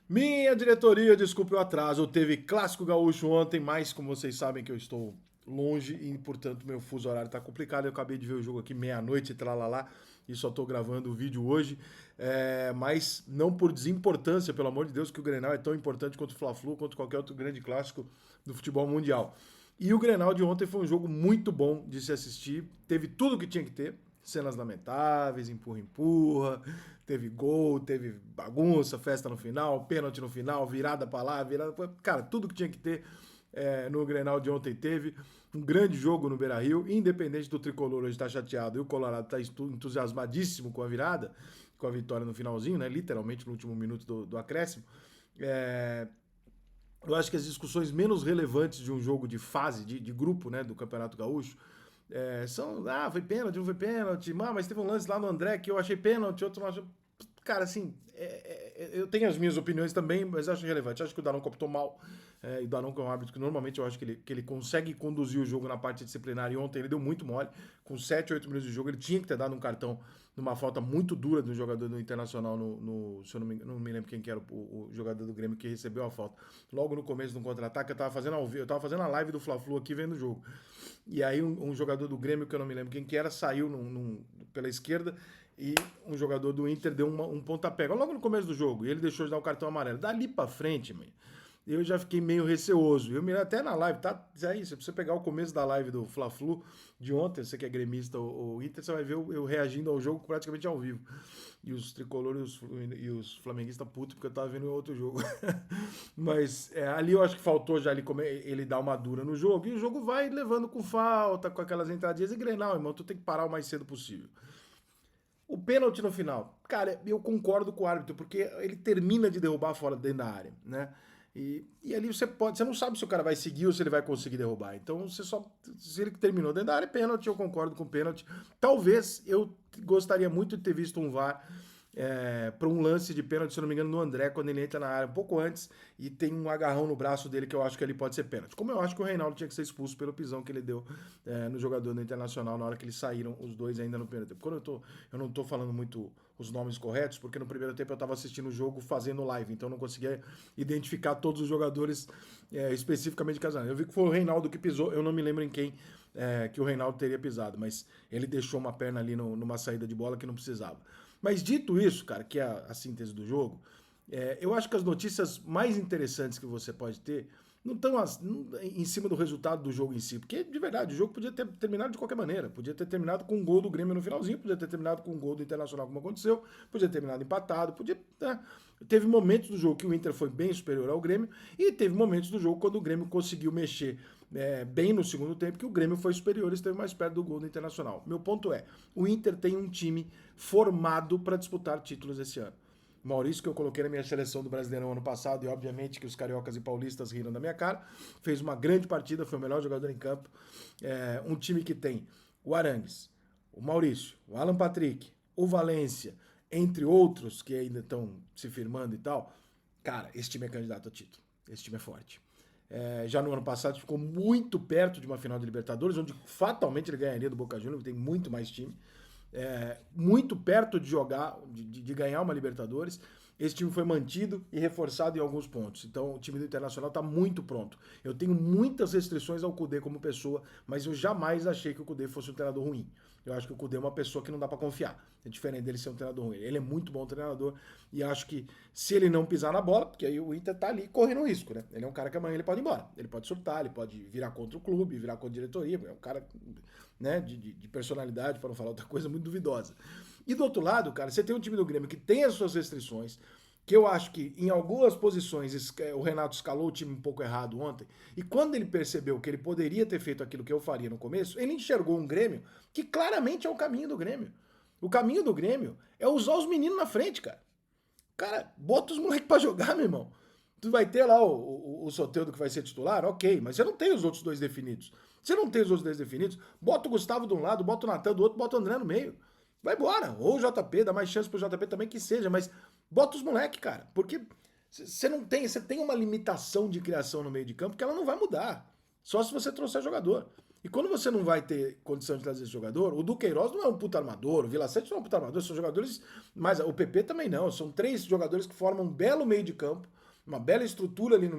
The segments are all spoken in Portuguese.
Minha diretoria, desculpe o atraso, teve Clássico Gaúcho ontem, mas como vocês sabem que eu estou longe e, portanto, meu fuso horário tá complicado. Eu acabei de ver o jogo aqui meia-noite, tralalá, e só tô gravando o vídeo hoje. Mas não por desimportância, pelo amor de Deus, que o Grenal é tão importante quanto o Fla-Flu, quanto qualquer outro grande clássico do futebol mundial. E o Grenal de ontem foi um jogo muito bom de se assistir, teve tudo o que tinha que ter, cenas lamentáveis, empurra-empurra, teve gol, teve bagunça, festa no final, pênalti no final, virada pra lá, virada pra... Cara, tudo que tinha que ter no Grenal de ontem teve. Um grande jogo no Beira-Rio, independente do Tricolor hoje estar chateado e o Colorado está entusiasmadíssimo com a virada, com a vitória no finalzinho, né? Literalmente no último minuto do acréscimo. É, eu acho que as discussões menos relevantes de um jogo de fase, de grupo, né, do Campeonato Gaúcho, são, foi pênalti, não foi pênalti, mas teve um lance lá no André que eu achei pênalti, outro não achou. Cara, assim, eu tenho as minhas opiniões também, mas acho relevante. Acho que o Daronco optou mal. E o Daronco é um árbitro que normalmente eu acho que ele consegue conduzir o jogo na parte disciplinar. E ontem ele deu muito mole. Com 7, 8 minutos de jogo, ele tinha que ter dado um cartão numa falta muito dura do jogador do Internacional. Se eu não me lembro quem que era o jogador do Grêmio que recebeu a falta. Logo no começo do contra-ataque, eu tava fazendo a live do Fla-Flu aqui vendo o jogo. E aí um jogador do Grêmio, que eu não me lembro quem que era, saiu pela esquerda e um jogador do Inter deu um pontapé, logo no começo do jogo, e ele deixou de dar o cartão amarelo. Dali pra frente, man, eu já fiquei meio receoso. Eu mirei até na live, tá? Aí, se você pegar o começo da live do Fla-Flu de ontem, você que é gremista ou Inter, você vai ver eu reagindo ao jogo praticamente ao vivo. E os tricolores e os flamenguistas putos, porque eu tava vendo outro jogo. Mas ali eu acho que faltou já ele dar uma dura no jogo. E o jogo vai levando com falta, com aquelas entradinhas. E Grenal, irmão, tu tem que parar o mais cedo possível. O pênalti no final, cara, eu concordo com o árbitro, porque ele termina de derrubar fora dentro da área, né? E ali você não sabe se o cara vai seguir ou se ele vai conseguir derrubar. Então se ele terminou dentro da área, pênalti, eu concordo com o pênalti. Talvez eu gostaria muito de ter visto um VAR para um lance de pênalti, se eu não me engano, no André, quando ele entra na área um pouco antes e tem um agarrão no braço dele que eu acho que ele pode ser pênalti. Como eu acho que o Reinaldo tinha que ser expulso pelo pisão que ele deu no jogador do Internacional na hora que eles saíram, os dois ainda no primeiro tempo. Eu não tô falando muito os nomes corretos, porque no primeiro tempo eu estava assistindo o jogo fazendo live, então eu não conseguia identificar todos os jogadores especificamente de Casanova. Eu vi que foi o Reinaldo que pisou, eu não me lembro em quem que o Reinaldo teria pisado, mas ele deixou uma perna ali numa saída de bola que não precisava. Mas dito isso, cara, que é a síntese do jogo, eu acho que as notícias mais interessantes que você pode ter não estão em cima do resultado do jogo em si, porque de verdade o jogo podia ter terminado de qualquer maneira, podia ter terminado com um gol do Grêmio no finalzinho, podia ter terminado com um gol do Internacional como aconteceu, podia ter terminado empatado, teve momentos do jogo que o Inter foi bem superior ao Grêmio e teve momentos do jogo quando o Grêmio conseguiu mexer bem no segundo tempo, que o Grêmio foi superior e esteve mais perto do gol do Internacional. Meu ponto é, o Inter tem um time formado para disputar títulos esse ano. Maurício, que eu coloquei na minha seleção do Brasileirão ano passado, e obviamente que os cariocas e paulistas riram da minha cara, fez uma grande partida, foi o melhor jogador em campo. Um time que tem o Arangues, o Maurício, o Alan Patrick, o Valência, entre outros que ainda estão se firmando e tal. Cara, esse time é candidato a título. Esse time é forte. Já no ano passado ficou muito perto de uma final de Libertadores, onde fatalmente ele ganharia do Boca Juniors, tem muito mais time. Muito perto de jogar, de ganhar uma Libertadores. Esse time foi mantido e reforçado em alguns pontos. Então o time do Internacional está muito pronto. Eu tenho muitas restrições ao Cudê como pessoa, mas eu jamais achei que o Cudê fosse um treinador ruim. Eu acho que o Cudê é uma pessoa que não dá para confiar. É diferente dele ser um treinador ruim. Ele é muito bom treinador e acho que se ele não pisar na bola, porque aí o Inter tá ali correndo risco, né? Ele é um cara que amanhã ele pode ir embora. Ele pode surtar, ele pode virar contra o clube, virar contra a diretoria. É um cara, né, de personalidade, para não falar outra coisa, muito duvidosa. E do outro lado, cara, você tem um time do Grêmio que tem as suas restrições, que eu acho que em algumas posições o Renato escalou o time um pouco errado ontem, e quando ele percebeu que ele poderia ter feito aquilo que eu faria no começo, ele enxergou um Grêmio que claramente é o caminho do Grêmio. O caminho do Grêmio é usar os meninos na frente, cara. Cara, bota os moleques pra jogar, meu irmão. Tu vai ter lá o Soteldo que vai ser titular, ok, mas você não tem os outros dois definidos. Você não tem os outros dois definidos, bota o Gustavo de um lado, bota o Natan do outro, bota o André no meio. Vai embora. Ou o JP, dá mais chance pro JP também que seja, mas bota os moleques, cara. Porque você tem uma limitação de criação no meio de campo que ela não vai mudar. Só se você trouxer jogador. E quando você não vai ter condição de trazer esse jogador, o Duqueiroz não é um puta armador, o Vila Sante não é um puta armador, são jogadores, mas o PP também não, são três jogadores que formam um belo meio de campo, uma bela estrutura ali no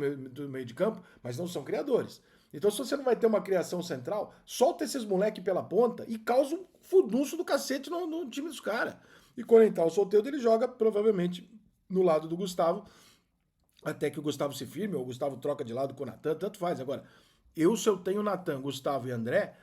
meio de campo, mas não são criadores. Então, se você não vai ter uma criação central, solta esses moleque pela ponta e causa um furdunço do cacete no time dos caras. E quando entrar o Soteldo, ele joga provavelmente no lado do Gustavo, até que o Gustavo se firme, ou o Gustavo troca de lado com o Natan, tanto faz. Agora, se eu tenho Natan, Gustavo e André,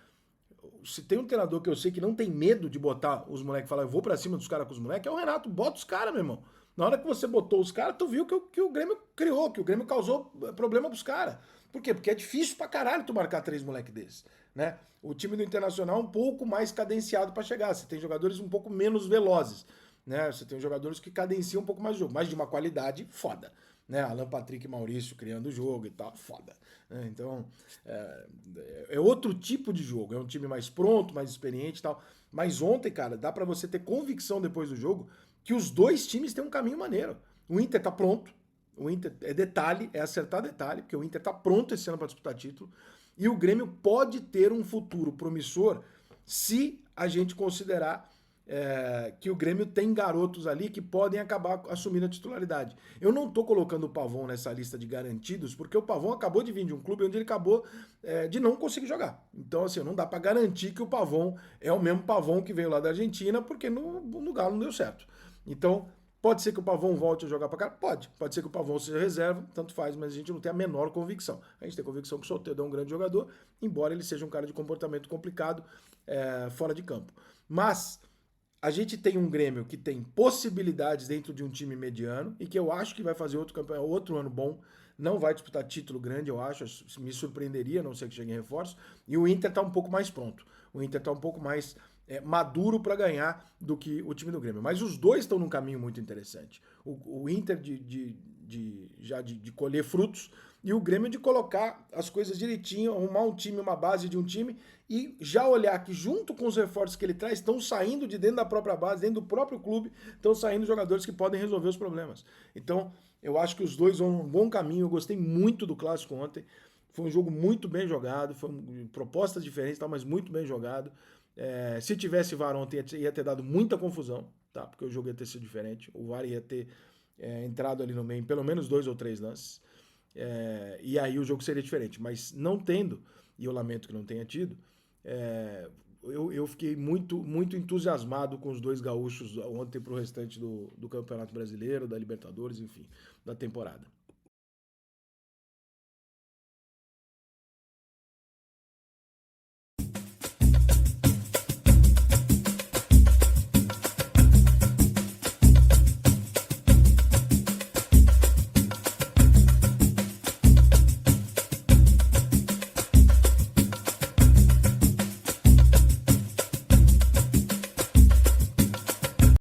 se tem um treinador que eu sei que não tem medo de botar os moleques e falar, eu vou pra cima dos caras com os moleques, é o Renato. Bota os caras, meu irmão. Na hora que você botou os caras, tu viu que o Grêmio criou, que o Grêmio causou problema pros caras. Por quê? Porque é difícil pra caralho tu marcar 3 moleques desses, né? O time do Internacional é um pouco mais cadenciado pra chegar. Você tem jogadores um pouco menos velozes, né? Você tem jogadores que cadenciam um pouco mais o jogo, mas de uma qualidade foda, né? Alan Patrick e Maurício criando o jogo e tal, foda. Né? Então, é outro tipo de jogo. É um time mais pronto, mais experiente e tal. Mas ontem, cara, dá pra você ter convicção depois do jogo que os dois times têm um caminho maneiro. O Inter tá pronto. O Inter é detalhe, é acertar detalhe, porque o Inter tá pronto esse ano para disputar título. E o Grêmio pode ter um futuro promissor se a gente considerar que o Grêmio tem garotos ali que podem acabar assumindo a titularidade. Eu não tô colocando o Pavon nessa lista de garantidos, porque o Pavon acabou de vir de um clube onde ele acabou de não conseguir jogar. Então, assim, não dá para garantir que o Pavon é o mesmo Pavon que veio lá da Argentina, porque no Galo não deu certo. Então, pode ser que o Pavon volte a jogar para cá? Pode. Pode ser que o Pavon seja reserva, tanto faz, mas a gente não tem a menor convicção. A gente tem convicção que o Soteldo é um grande jogador, embora ele seja um cara de comportamento complicado fora de campo. Mas a gente tem um Grêmio que tem possibilidades dentro de um time mediano e que eu acho que vai fazer outro ano bom. Não vai disputar título grande, eu acho. Me surpreenderia, a não ser que chegue em reforço. E o Inter tá um pouco mais pronto. O Inter tá um pouco mais maduro para ganhar do que o time do Grêmio. Mas os dois estão num caminho muito interessante. O Inter de colher frutos e o Grêmio de colocar as coisas direitinho, arrumar um time, uma base de um time e já olhar que junto com os reforços que ele traz, estão saindo de dentro da própria base, dentro do próprio clube, estão saindo jogadores que podem resolver os problemas. Então, eu acho que os dois vão um bom caminho. Eu gostei muito do clássico ontem. Foi um jogo muito bem jogado, foi propostas diferentes, mas muito bem jogado. Se tivesse VAR ontem, ia ter dado muita confusão, tá? Porque o jogo ia ter sido diferente. O VAR ia ter entrado ali no meio em pelo menos 2 ou 3 lances. E aí o jogo seria diferente. Mas não tendo, e eu lamento que não tenha tido, eu fiquei muito, muito entusiasmado com os dois gaúchos ontem para o restante do Campeonato Brasileiro, da Libertadores, enfim, da temporada.